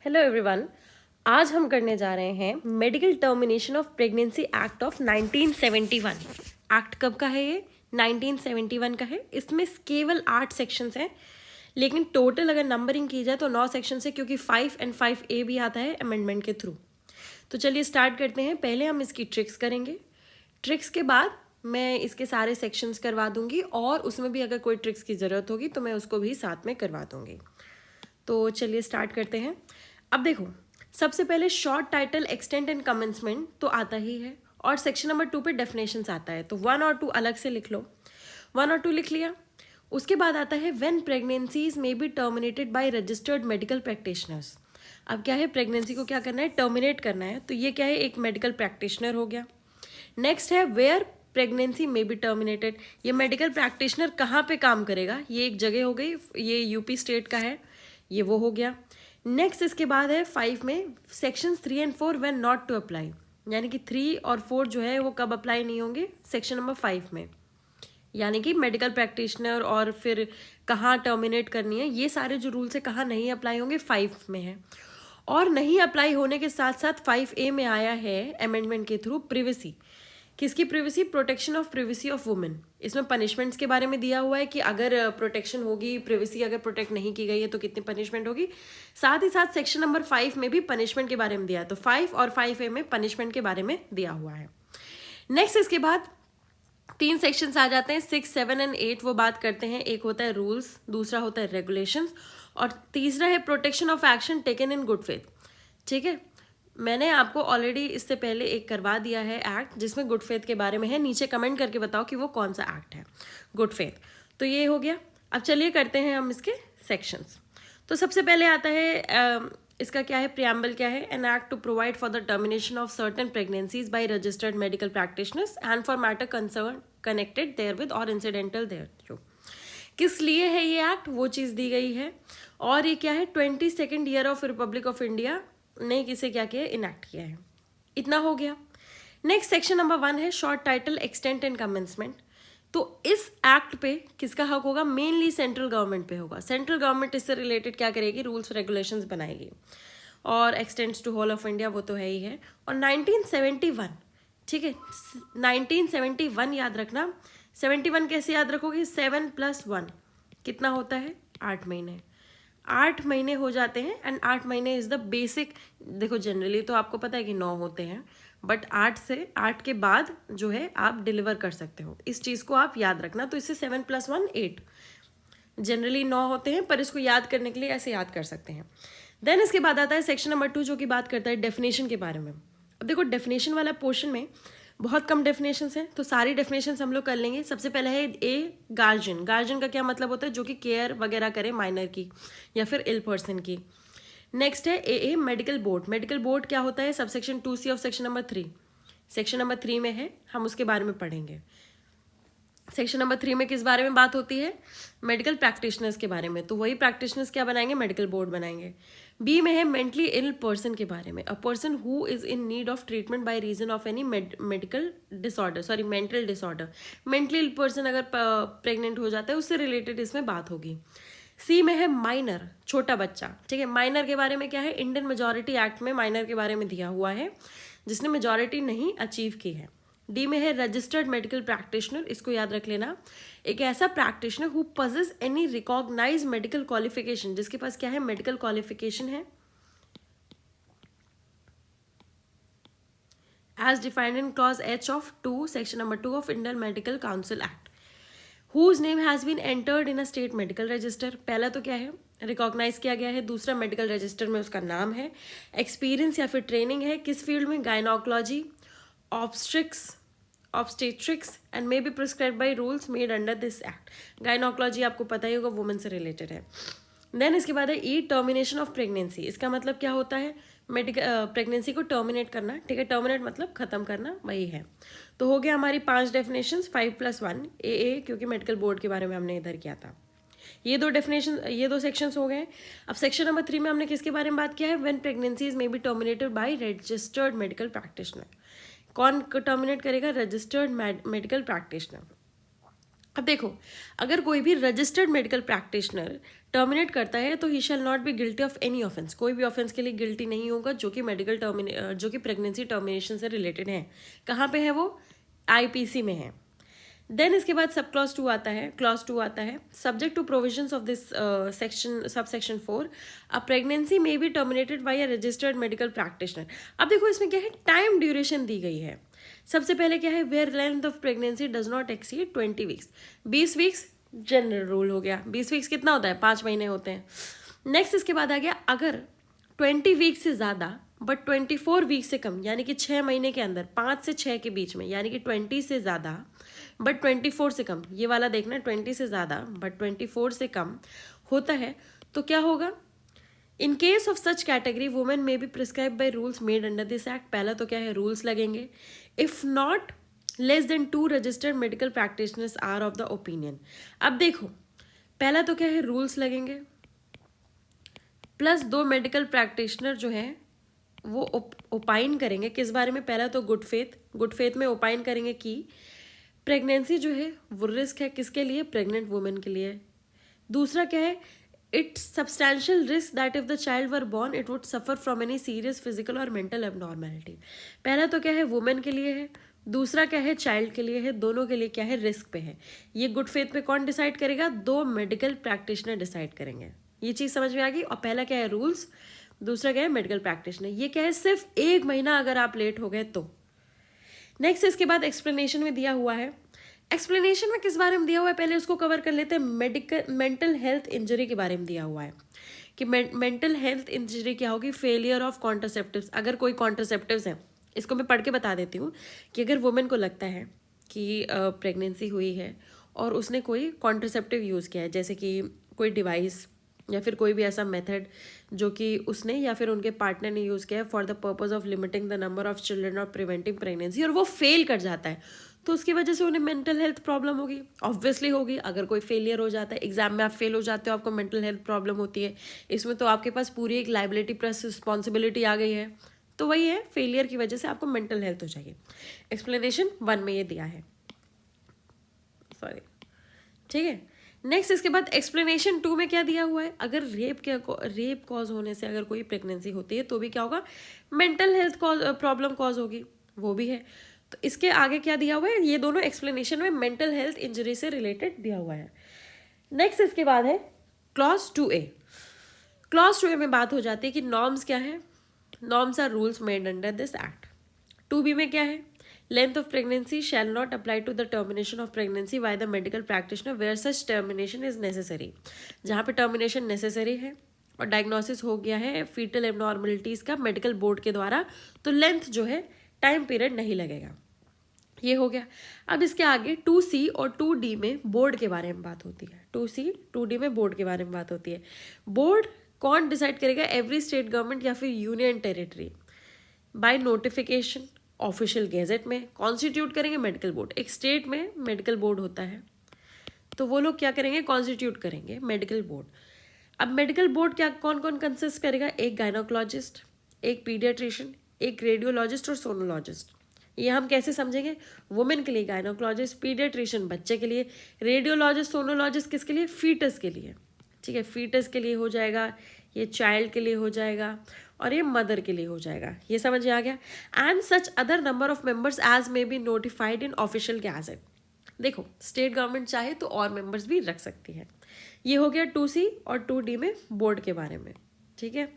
Hello everyone. आज हम करने जा रहे हैं medical termination of pregnancy act of 1971। Act कब का है ये? 1971 का है। इसमें केवल 8 सेक्शंस हैं, लेकिन टोटल अगर नंबरिंग की जाए तो 9 सेक्शंस है, क्योंकि 5 और 5A भी आता है अमेंडमेंट के थ्रू। तो चलिए स्टार्ट करते हैं। पहले हम इसकी ट्रिक्स करेंगे। ट्रिक्स के बाद मैं इसके सारे सेक्शंस करवा दूंगी, और उसमें भी अगर कोई ट्रिक्स की ज़रूरत होगी तो मैं उसको भी साथ में करवा दूंगी। तो चलिए स्टार्ट करते हैं। अब देखो, सबसे पहले short title, extent and commencement तो आता ही है, और सेक्शन नंबर 2 पे डेफिनेशंस आता है, तो 1 और 2 अलग से लिख लो। 1 और 2 लिख लिया। उसके बाद आता है when pregnancies may be terminated bye registered medical practitioners. अब क्या है, प्रेगनेंसी को क्या करना है, टर्मिनेट करना है, तो ये क्या है, एक मेडिकल प्रैक्टिशनर हो गया। नेक्स्ट है where pregnancy may be terminated. ये मेडिकल प्रैक्टिशनर कहाँ पे काम करेगा, ये एक जगह हो गई, ये यूपी स्टेट का है, ये वो हो गया। नेक्स्ट इसके बाद है 5 में सेक्शन 3 और 4 व्हेन नॉट टू अप्लाई, यानी कि 3 और 4 जो है वो कब अप्लाई नहीं होंगे, सेक्शन नंबर 5 में। यानी कि मेडिकल प्रैक्टिशनर और फिर कहाँ टर्मिनेट करनी है, ये सारे जो रूल्स है कहाँ नहीं अप्लाई होंगे, 5 में है। और नहीं अप्लाई होने के साथ साथ 5A में आया है अमेंडमेंट के थ्रू प्रिवेसी। किसकी privacy? Protection of privacy of women. इसमें पनिशमेंट्स के बारे में दिया हुआ है कि अगर प्रोटेक्शन होगी, प्रिवेसी अगर प्रोटेक्ट नहीं की गई है तो कितनी पनिशमेंट होगी। साथ ही साथ सेक्शन नंबर 5 में भी पनिशमेंट के बारे में दिया है, तो 5 और 5A में पनिशमेंट के बारे में दिया हुआ है। नेक्स्ट इसके बाद 3 सेक्शंस आ जाते हैं, 6, 7 और 8। वो बात करते हैं, एक होता है रूल्स, दूसरा होता है रेगुलेशंस, और तीसरा है protection of action taken in good faith. ठीक है, मैंने आपको ऑलरेडी इससे पहले एक करवा दिया है एक्ट, जिसमें गुड फेथ के बारे में है। नीचे कमेंट करके बताओ कि वो कौन सा एक्ट है, गुड फेथ। तो ये हो गया। अब चलिए करते हैं हम इसके सेक्शंस। तो सबसे पहले आता है इसका क्या है, प्रियम्बल क्या है, an act to provide for the termination of certain pregnancies by registered medical practitioners and for matter concern connected there with or incidental there through. किस लिए है ये एक्ट, वो चीज़ दी गई है। और ये क्या है, 22nd year of Republic of India ने किसे क्या किया, इनैक्ट किया है। इतना हो गया। नेक्स्ट सेक्शन नंबर 1 है short title, extent and commencement. तो इस एक्ट पे किसका हक होगा, मेनली सेंट्रल गवर्नमेंट पे होगा। सेंट्रल गवर्नमेंट इससे रिलेटेड क्या करेगी, रूल्स रेगुलेशंस बनाएगी, और extends to whole of India, वो तो है ही है। और 1971, ठीक है, 1971 याद रखना। 71 कैसे याद रखोगे, 7 + 1 कितना होता है, 8 महीने। 8 महीने हो जाते हैं, एंड 8 महीने इज द बेसिक। देखो जनरली तो आपको पता है कि 9 होते हैं, बट 8 के बाद जो है आप डिलीवर कर सकते हो, इस चीज़ को आप याद रखना। तो इससे 7 + 1 8, जनरली 9 होते हैं, पर इसको याद करने के लिए ऐसे याद कर सकते हैं। देन इसके बाद आता है सेक्शन नंबर 2, जो कि बात करता है डेफिनेशन के बारे में। अब देखो, डेफिनेशन वाला पोर्शन में बहुत कम डेफिनेशंस हैं, तो सारी डेफिनेशंस हम लोग कर लेंगे। सबसे पहले है ए, गार्जियन। गार्जियन का क्या मतलब होता है, जो कि केयर वगैरह करे माइनर की या फिर इल पर्सन की। नेक्स्ट है ए, मेडिकल बोर्ड। मेडिकल बोर्ड क्या होता है, subsection 2C of section number 3। Section number 3 में है, हम उसके बारे में पढ़ेंगे। सेक्शन नंबर 3 में किस बारे में बात होती है, मेडिकल प्रैक्टिशनर्स के बारे में, तो वही प्रैक्टिशनर्स क्या बनाएंगे, मेडिकल बोर्ड बनाएंगे। बी में है मेंटली इल पर्सन के बारे में, a person who is in need of treatment by reason of any medical disorder, sorry mental disorder. Mentally ill person अगर प्रेग्नेंट हो जाता है, उससे रिलेटेड इसमें बात होगी। सी में है माइनर, छोटा बच्चा। ठीक है, माइनर के बारे में क्या है, इंडियन मेजॉरिटी एक्ट में माइनर के बारे में दिया हुआ है, जिसने मेजॉरिटी नहीं अचीव की है। डी में है रजिस्टर्ड मेडिकल प्रैक्टिशनर। इसको याद रख लेना, एक ऐसा practitioner who possess any recognise medical qualification, जिसके पास क्या है, मेडिकल क्वालिफिकेशन है, as defined in clause H of 2 section number 2 of Indian Medical Council Act, whose name has been entered in a state medical register. पहला तो क्या है, recognise किया गया है, दूसरा मेडिकल रजिस्टर में उसका नाम है, एक्सपीरियंस या फिर ट्रेनिंग है किस फील्ड में, gynaecology, obstetrics and may be prescribed by rules made under this act। Gynaecology आपको पता ही होगा, वुमेन से रिलेटेड है। देन इसके बाद है ई, टर्मिनेशन ऑफ प्रेगनेंसी। इसका मतलब क्या होता है, मेडिकल प्रेगनेंसी को टर्मिनेट करना। ठीक है, टर्मिनेट मतलब खत्म करना, वही है। तो हो गया हमारी 5 डेफिनेशंस, 5 + 1 ए, क्योंकि मेडिकल बोर्ड के बारे में हमने इधर किया था। ये 2 डेफिनेशन, ये 2 सेक्शंस हो गए। अब सेक्शन नंबर 3 में हमने किसके बारे में बात किया है, when pregnancies may be terminated bye registered medical practitioner. कौन टर्मिनेट करेगा, रजिस्टर्ड मेडिकल प्रैक्टिशनर। अब देखो, अगर कोई भी रजिस्टर्ड मेडिकल प्रैक्टिशनर टर्मिनेट करता है तो ही shall not be guilty of any offence, कोई भी ऑफेंस के लिए गिल्टी नहीं होगा जो कि जो कि प्रेगनेंसी टर्मिनेशन से रिलेटेड है। कहाँ पे है वो? आईपीसी में है। देन इसके बाद सब क्लॉज 2 आता है। क्लॉज 2 आता है, subject to provisions of this section sub section 4 a pregnancy may be terminated by a registered medical practitioner. अब देखो इसमें क्या है, टाइम ड्यूरेशन दी गई है। सबसे पहले क्या है, where length of pregnancy does not exceed 20 weeks. 20 weeks general rule हो गया। 20 वीक्स कितना होता है? 5 महीने होते हैं। नेक्स्ट इसके बाद आ गया, अगर 20 वीक से ज़्यादा बट 24 वीक से कम, यानी कि 6 महीने के अंदर 5 से 6 के बीच में, यानी कि 20 से ज़्यादा बट 24 से कम, ये वाला देखना, 20 से ज़्यादा बट 24 से कम होता है तो क्या होगा? In case of such category women में be prescribe by rules made under this act. पहला तो क्या है, रूल्स लगेंगे। If not less than 2 registered medical practitioners are of the opinion. अब देखो, पहला तो क्या है, रूल्स लगेंगे, प्लस 2 मेडिकल प्रैक्टिशनर जो है वो ओपाइन करेंगे किस बारे में? पहला तो गुड फेथ में ओपाइन करेंगे कि प्रेगनेंसी जो है वो रिस्क है किसके लिए? प्रेग्नेंट वुमेन के लिए। दूसरा क्या है, it's substantial risk that if the child were born it would suffer from any serious physical और मेंटल एबनॉर्मेलिटी। पहला तो क्या है, वुमेन के लिए है, दूसरा क्या है, चाइल्ड के लिए है। दोनों के लिए क्या है, रिस्क पे है। ये गुड फेथ में कौन डिसाइड करेगा? 2 मेडिकल प्रैक्टिशनर डिसाइड करेंगे। ये चीज़ समझ में आ गई। और पहला क्या है, रूल्स, दूसरा क्या है, मेडिकल प्रैक्टिशनर। ये क्या है, सिर्फ 1 महीना अगर आप लेट हो गए तो। नेक्स्ट इसके बाद एक्सप्लेनेशन में दिया हुआ है। एक्सप्लेनेशन में किस बारे में दिया हुआ है, पहले उसको कवर कर लेते हैं। मेंटल हेल्थ इंजरी के बारे में दिया हुआ है कि मेंटल हेल्थ इंजरी क्या होगी? Failure of contraceptives. अगर कोई कॉन्ट्रासेप्टिव्स है, इसको मैं पढ़ के बता देती हूँ कि अगर वुमेन को लगता है कि प्रेगनेंसी हुई है और उसने कोई कॉन्ट्रासेप्टिव यूज़ किया है, जैसे कि कोई डिवाइस या फिर कोई भी ऐसा मेथड जो कि उसने या फिर उनके पार्टनर ने यूज़ किया है for the purpose of limiting the number of children और प्रिवेंटिंग प्रेगनेंसी, और वो फेल कर जाता है, तो उसकी वजह से उन्हें मेंटल हेल्थ प्रॉब्लम होगी। ऑब्वियसली होगी। अगर कोई फेलियर हो जाता है, एग्जाम में आप फेल हो जाते हो, आपको मेंटल हेल्थ प्रॉब्लम होती है, इसमें तो आपके पास पूरी एक लाइबिलिटी प्लस रिस्पॉन्सिबिलिटी आ गई है। तो वही है, फेलियर की वजह से आपको मेंटल हेल्थ हो जाएगी। एक्सप्लेनेशन 1 में ये दिया है, सॉरी, ठीक है। नेक्स्ट इसके बाद एक्सप्लेनेशन 2 में क्या दिया हुआ है, अगर रेप कॉज होने से अगर कोई प्रेगनेंसी होती है तो भी क्या होगा, मेंटल हेल्थ प्रॉब्लम कॉज होगी, वो भी है। तो इसके आगे क्या दिया हुआ है, ये दोनों एक्सप्लेनेशन में मेंटल हेल्थ इंजरी से रिलेटेड दिया हुआ है। नेक्स्ट इसके बाद है क्लॉज 2A। क्लॉज 2A में बात हो जाती है कि नॉर्म्स क्या है, norms are rules made under this act. 2B में क्या है, length of pregnancy shall not apply to the termination of pregnancy by the medical practitioner where such termination is necessary. जहाँ पे टर्मिनेशन नेसेसरी है और diagnosis हो गया है फीटल एबनॉर्मलिटीज का मेडिकल बोर्ड के द्वारा, तो लेंथ जो है टाइम पीरियड नहीं लगेगा। ये हो गया। अब इसके आगे 2C और 2D में बोर्ड के बारे में बात होती है। 2C 2D में बोर्ड के बारे में बात होती है। बोर्ड कौन डिसाइड करेगा? एवरी स्टेट गवर्नमेंट या फिर union territory by notification official gazette में कॉन्स्टिट्यूट करेंगे मेडिकल बोर्ड। एक स्टेट में मेडिकल बोर्ड होता है तो वो लोग क्या करेंगे, कॉन्स्टिट्यूट करेंगे मेडिकल बोर्ड। अब मेडिकल बोर्ड क्या कौन कौन कंसिस्ट करेगा? एक गायनोकोलॉजिस्ट, एक पीडियाट्रिशियन, एक रेडियोलॉजिस्ट और सोनोलॉजिस्ट। ये हम कैसे समझेंगे? वुमेन के लिए गायनोकोलॉजिस्ट, पीडियाट्रिशियन बच्चे के लिए, रेडियोलॉजिस्ट सोनोलॉजिस्ट किसके लिए? फीटस के लिए। ठीक है, फीटस के लिए हो जाएगा, ये चाइल्ड के लिए हो जाएगा और ये मदर के लिए हो जाएगा। ये समझ आ गया। And such other number of members as may be notified in official gazette. देखो, स्टेट गवर्नमेंट चाहे तो और मेंबर्स भी रख सकती है। ये हो गया 2C और 2D में बोर्ड के बारे में। ठीक है,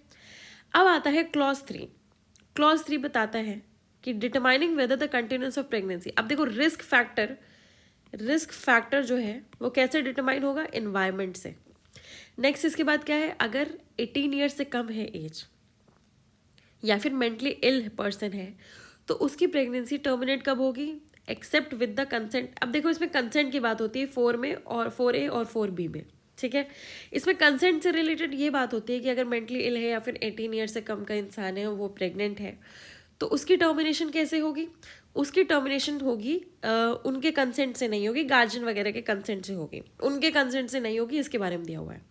अब आता है क्लॉज 3। क्लॉज 3 बताता है कि determining whether the continuance of pregnancy. अब देखो, रिस्क फैक्टर जो है वो कैसे डिटरमाइन होगा? एनवायरमेंट से। नेक्स्ट इसके बाद क्या है, अगर 18 ईयर्स से कम है एज या फिर मेंटली इल पर्सन है तो उसकी प्रेगनेंसी टर्मिनेट कब होगी? Except with the consent. अब देखो, इसमें कंसेंट की बात होती है 4 में और 4A और 4B में। ठीक है, इसमें कंसेंट से रिलेटेड ये बात होती है कि अगर मेंटली इल है या फिर 18 ईयर से कम का इंसान है, वो प्रेग्नेंट है, तो उसकी टर्मिनेशन कैसे होगी? उसकी टर्मिनेशन होगी उनके कंसेंट से नहीं होगी, गार्जियन वगैरह के कंसेंट से होगी, उनके कंसेंट से नहीं होगी। इसके बारे में दिया हुआ है।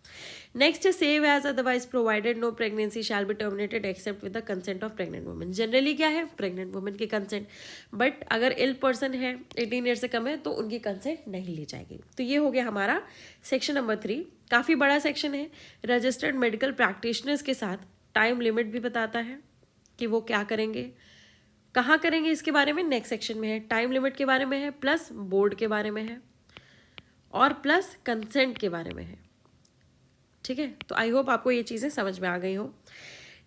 नेक्स्ट है save as otherwise provided no pregnancy shall be terminated except with the consent of pregnant women. Generally क्या है, प्रेग्नेंट वुमेन की कंसेंट, बट अगर इल पर्सन है 18 ईयर से कम है तो उनकी कंसेंट नहीं ली जाएगी। तो ये हो गया हमारा सेक्शन नंबर 3। काफ़ी बड़ा सेक्शन है। रजिस्टर्ड मेडिकल प्रैक्टिशनर्स के साथ टाइम लिमिट भी बताता है कि वो क्या करेंगे, कहाँ करेंगे, इसके बारे में नेक्स्ट सेक्शन में है। टाइम लिमिट के बारे में है, प्लस बोर्ड के बारे में है, और प्लस कंसेंट के बारे में है। ठीक है, तो आई होप आपको ये चीज़ें समझ में आ गई हो।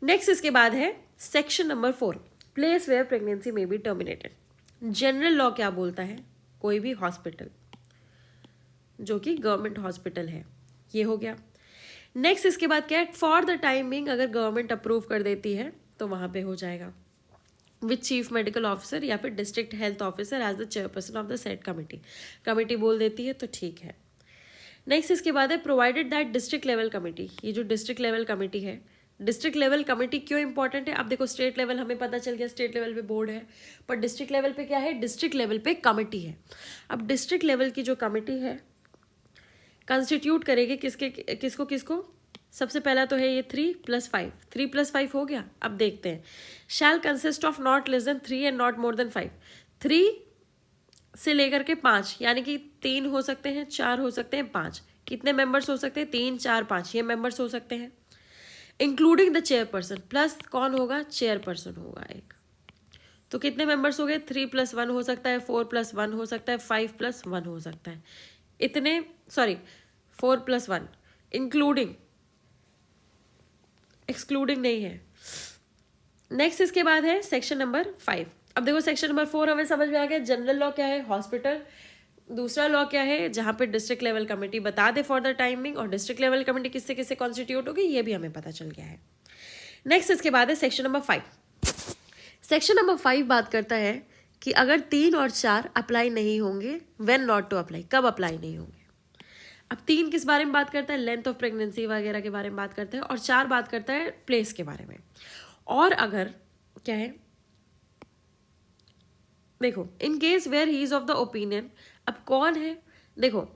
नेक्स्ट इसके बाद है section number 4, place where pregnancy may be terminated. General law क्या बोलता है, कोई भी हॉस्पिटल जो कि गवर्नमेंट हॉस्पिटल है, ये हो गया। नेक्स्ट इसके बाद क्या है, फॉर द टाइम बिंग अगर गवर्नमेंट अप्रूव कर देती है तो वहाँ पे हो जाएगा विथ चीफ मेडिकल ऑफिसर या फिर district health officer as the chairperson of the said committee. Committee बोल देती है तो ठीक है। नेक्स्ट इसके बाद है provided that district level committee. ये जो डिस्ट्रिक्ट लेवल कमेटी है, डिस्ट्रिक्ट लेवल कमेटी क्यों इंपॉर्टेंट है, अब देखो स्टेट लेवल हमें पता चल गया, स्टेट लेवल पे बोर्ड है, पर डिस्ट्रिक्ट लेवल पे क्या है, डिस्ट्रिक्ट लेवल पे कमेटी है। अब डिस्ट्रिक्ट लेवल की जो कमेटी है कंस्टिट्यूट करेगी किसको किसको, सबसे पहला तो है ये 3+5, 3+5 हो गया। अब देखते हैं, शैल consist of not less then 3 and not more than 5। 3 से लेकर के 5, यानी कि 3 हो सकते हैं, 4 हो सकते हैं, 5। कितने मेंबर्स हो सकते हैं, 3, 4, 5 ये मेंबर्स हो सकते हैं, इंक्लूडिंग द चेयरपर्सन। प्लस कौन होगा, चेयरपर्सन होगा एक। तो कितने मेंबर्स हो गए, 3+1 हो सकता है, 4+1 हो सकता है, 5+1 हो सकता है। इतने 4+1 इंक्लूडिंग, एक्सक्लूडिंग नहीं है। नेक्स्ट इसके बाद है सेक्शन नंबर 5। अब देखो सेक्शन नंबर 4 हमें समझ में आ गया, जनरल लॉ क्या है, हॉस्पिटल। दूसरा लॉ क्या है, जहाँ पे डिस्ट्रिक्ट लेवल कमेटी बता दे फॉर द टाइमिंग, और डिस्ट्रिक्ट लेवल कमेटी किससे किससे कॉन्स्टिट्यूट होगी ये भी हमें पता चल गया है। नेक्स्ट इसके बाद है सेक्शन नंबर 5। सेक्शन नंबर 5 बात करता है कि अगर 3 और 4 अप्लाई नहीं होंगे, व्हेन नॉट टू अप्लाई, कब अप्लाई नहीं होंगे। अब 3 किस बारे में बात करता है, लेंथ ऑफ प्रेगनेंसी वगैरह के बारे में बात करता है, और 4 बात करता है प्लेस के बारे में। और अगर क्या है, देखो in case where he is of the opinion, अब कौन है, देखो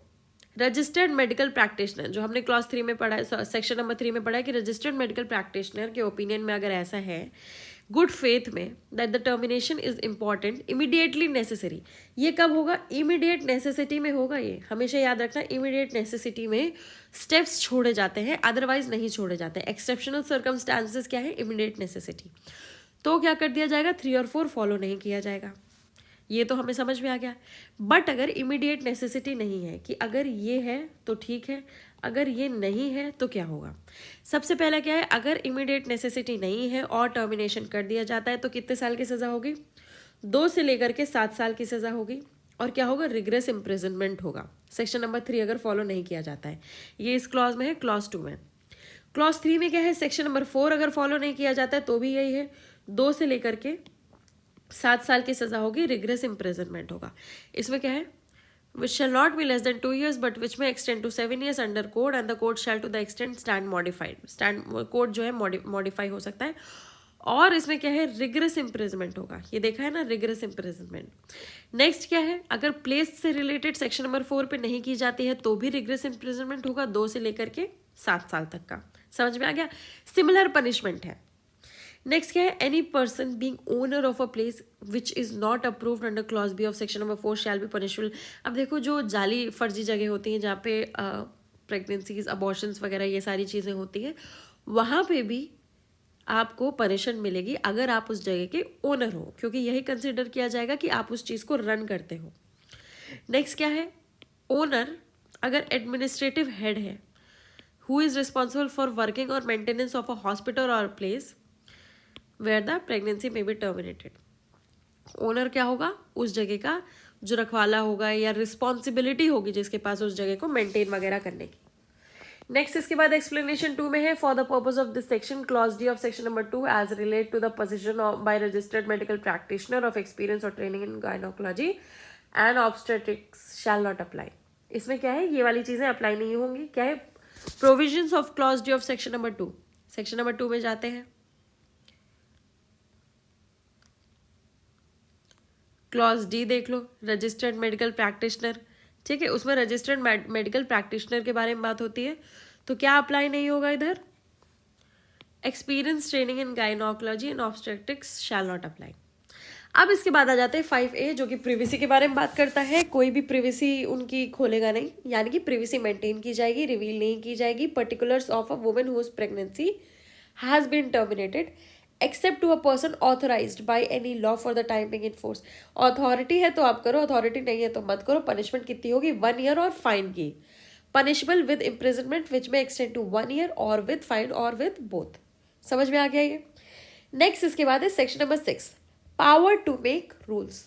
रजिस्टर्ड मेडिकल प्रैक्टिशनर, जो हमने क्लास 3 में पढ़ा है, सेक्शन नंबर 3 में पढ़ा है कि रजिस्टर्ड मेडिकल प्रैक्टिशनर के ओपिनियन में अगर ऐसा है गुड फेथ में that the termination is important immediately necessary. ये कब होगा, इमीडिएट नेसेसिटी में होगा। ये हमेशा याद रखना, इमीडिएट नेसेसिटी में स्टेप्स छोड़े जाते हैं, अदरवाइज नहीं छोड़े जाते हैं। एक्सेप्शनल सर्कमस्टांसेस क्या है, इमीडिएट नेसेसिटी, तो क्या कर दिया जाएगा, 3 और 4 फॉलो नहीं किया जाएगा। ये तो हमें समझ में आ गया। बट अगर इमीडिएट नेसेसिटी नहीं है, कि अगर ये है तो ठीक है, अगर ये नहीं है तो क्या होगा। सबसे पहला क्या है, अगर इमीडिएट नेसेसिटी नहीं है और टर्मिनेशन कर दिया जाता है तो कितने साल की सज़ा होगी, 2 से लेकर के 7 साल की सज़ा होगी। और क्या होगा, रिग्रेस इम्प्रिजनमेंट होगा। सेक्शन नंबर 3 अगर फॉलो नहीं किया जाता है, ये इस क्लॉज में है, क्लॉज 2 में। क्लॉज 3 में क्या है, सेक्शन नंबर 4 अगर फॉलो नहीं किया जाता है तो भी यही है, 2 से लेकर के 7 साल की सजा होगी, रिग्रेस इम्प्रिजनमेंट होगा। इसमें क्या है, which shall not be less than 2 years but which में extend to 7 years under code, and the code shall to the extend stand modified. Stand code जो है मॉडिफाई हो सकता है। और इसमें क्या है, रिग्रेस इम्प्रिजनमेंट होगा। ये देखा है ना, रिग्रेस इम्प्रिजनमेंट। नेक्स्ट क्या है, अगर प्लेस से रिलेटेड सेक्शन नंबर 4 पे नहीं की जाती है तो भी रिग्रेस इम्प्रिजनमेंट होगा, 2 से लेकर के 7 साल तक का। समझ में आ गया, सिमिलर पनिशमेंट है। नेक्स्ट क्या है, any person being owner of a place which is not approved under clause B of section number 4 shall be punishable. अब देखो जो जाली फर्जी जगह होती हैं जहाँ पे प्रेगनेंसीज, अबॉर्शंस वगैरह ये सारी चीज़ें होती हैं, वहाँ पे भी आपको पनिशमेंट मिलेगी अगर आप उस जगह के ओनर हो, क्योंकि यही कंसिडर किया जाएगा कि आप उस चीज़ को रन करते हो। नेक्स्ट क्या है, ओनर अगर एडमिनिस्ट्रेटिव हेड है, who is responsible for working और मेंटेनेंस ऑफ अ हॉस्पिटल और place where the pregnancy may be terminated. Owner क्या होगा, उस जगह का जो रखवाला होगा या रिस्पॉन्सिबिलिटी होगी जिसके पास उस जगह को मेंटेन वगैरह करने की। नेक्स्ट इसके बाद एक्सप्लेनेशन 2 में है, for the purpose of this section clause D of section number 2 as relate to the position by registered medical practitioner of experience और training in gynaecology and obstetrics shall not apply. इसमें क्या है, ये वाली चीज़ें apply नहीं होंगी। क्या है, provisions of clause D of section number 2। Section number 2 में जाते हैं, क्लॉज डी देख लो, रजिस्टर्ड मेडिकल प्रैक्टिशनर। ठीक है, उसमें रजिस्टर्ड मेडिकल प्रैक्टिशनर के बारे में बात होती है। तो क्या अप्लाई नहीं होगा इधर? Experience training in gynaecology and obstetrics shall not apply. अब इसके बाद आ जाते हैं 5A जो कि प्रिवेसी के बारे में बात करता है। कोई भी प्रिवेसी उनकी खोलेगा नहीं, यानी कि प्रिवेसी मेंटेन की जाएगी, रिवील नहीं की जाएगी। Particulars of a woman whose pregnancy has been terminated except to a person authorised by any law for the time being in force. Authority है तो आप करो, अथॉरिटी नहीं है तो मत करो। पनिशमेंट कितनी होगी? 1 ईयर और फाइन की। पनिशबल विद इम्प्रिजनमेंट विच में extend to 1 year or with fine or with both. समझ में आ गया ये? नेक्स्ट इसके बाद है section number 6, power to make rules.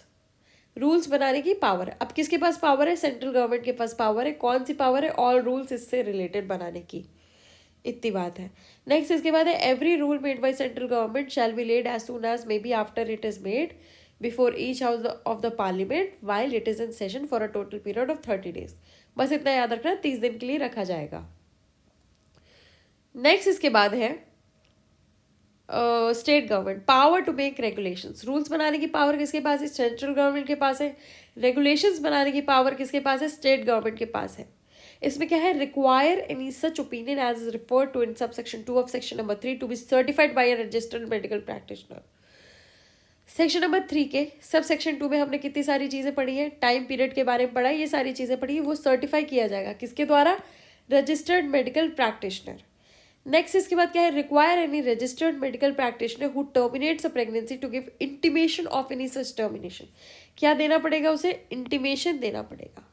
Rules बनाने की पावर। अब किसके पास पावर है? सेंट्रल गवर्नमेंट के पास पावर है। कौन सी पावर है? ऑल रूल्स इससे रिलेटेड बनाने की, इतनी बात है। नेक्स्ट इसके बाद है every rule made by central government shall be laid as soon as may be after it is made before each house of the parliament while it is in session for a total period of 30 days। बस इतना याद रखना, 30 दिन के लिए रखा जाएगा। Next इसके बाद है state government, power to make regulations. Rules बनाने की पावर किसके पास है? सेंट्रल गवर्नमेंट के पास है। रेगुलेशंस बनाने की पावर किसके पास है? स्टेट गवर्नमेंट के पास है। इसमें क्या है? Require any such opinion as is referred to in sub section 2 of section number 3 to be certified by a registered medical practitioner. Section number 3 के सब सेक्शन 2 में हमने कितनी सारी चीज़ें पढ़ी हैं? टाइम पीरियड के बारे में पढ़ा है, ये सारी चीज़ें पढ़ी है। वो सर्टिफाई किया जाएगा किसके द्वारा? Registered medical practitioner. नेक्स्ट इसके बाद क्या है? Require any registered medical practitioner who terminates a pregnancy to give intimation of any such termination. क्या देना पड़ेगा उसे? इंटीमेशन देना पड़ेगा।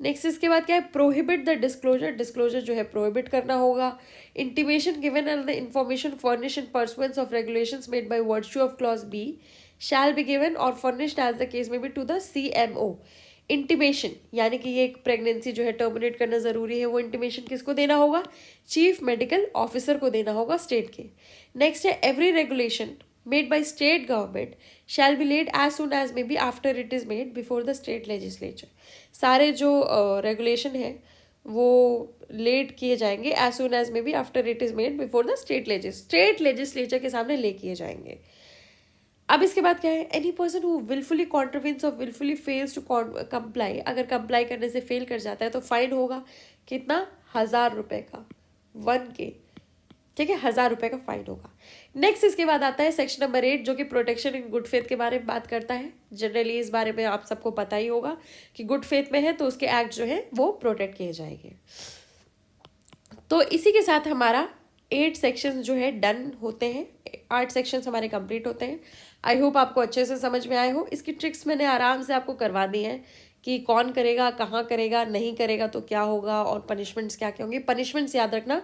नेक्स्ट इसके बाद क्या है? Prohibit the disclosure. डिस्क्लोजर जो है प्रोहिबिट करना होगा। Intimation given and the information furnish in pursuance of regulations made by virtue of clause B shall be given or furnished as the case may be to the CMO। Intimation यानी कि ये एक pregnancy जो है terminate करना ज़रूरी है, वो इंटीमेशन किसको देना होगा? चीफ मेडिकल ऑफिसर को देना होगा स्टेट के। नेक्स्ट है every regulation made by state government shall be laid as soon as may be after it is made before the state legislature. सारे जो रेगुलेशन है वो लेट किए जाएंगे as soon as may be after it is made before the state legislature के सामने ले किए जाएंगे। अब इसके बाद क्या है? एनी पर्सन हु विलफुली कॉन्ट्रवेंस और विलफुली फेल्स टू कंप्लाई, अगर कंप्लाई करने से फेल कर जाता है तो फाइन होगा कितना? 1000 रुपये का, 1K। ठीक है, 1000 रुपये का फाइन होगा। नेक्स्ट इसके बाद आता है सेक्शन नंबर 8 जो कि प्रोटेक्शन इन गुड फेथ के बारे में बात करता है। जनरली इस बारे में आप सबको पता ही होगा कि गुड फेथ में है तो उसके एक्ट जो है वो प्रोटेक्ट किए जाएंगे। तो इसी के साथ हमारा 8 सेक्शंस जो है डन होते हैं, 8 सेक्शंस हमारे कंप्लीट होते हैं। आई होप आपको अच्छे से समझ में आए हो। इसकी ट्रिक्स मैंने आराम से आपको करवा दी हैं कि कौन करेगा, कहाँ करेगा, नहीं करेगा तो क्या होगा और पनिशमेंट्स क्या क्या होंगे। पनिशमेंट्स याद रखना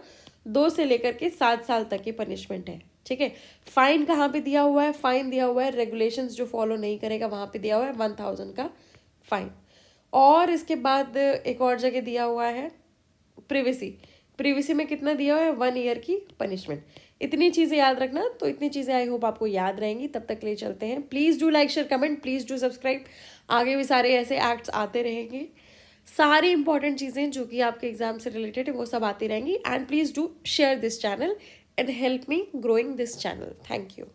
2 से लेकर के 7 साल तक की पनिशमेंट है। ठीक है, फाइन कहाँ पे दिया हुआ है? फाइन दिया हुआ है रेगुलेशंस जो फॉलो नहीं करेगा वहाँ पे दिया हुआ है 1000 का फाइन। और इसके बाद एक और जगह दिया हुआ है प्रिवेसी में कितना दिया हुआ है? 1 ईयर की पनिशमेंट। इतनी चीज़ें याद रखना। तो इतनी चीज़ें आई होप आपको याद रहेंगी। तब तक ले चलते हैं। Please do like, share, comment, please do subscribe. आगे भी सारे ऐसे एक्ट्स आते रहेंगे। सारी इंपॉर्टेंट चीज़ें जो कि आपके एग्जाम से रिलेटेड है वो सब आती रहेंगी। And please do share this channel and help me growing this channel. Thank you.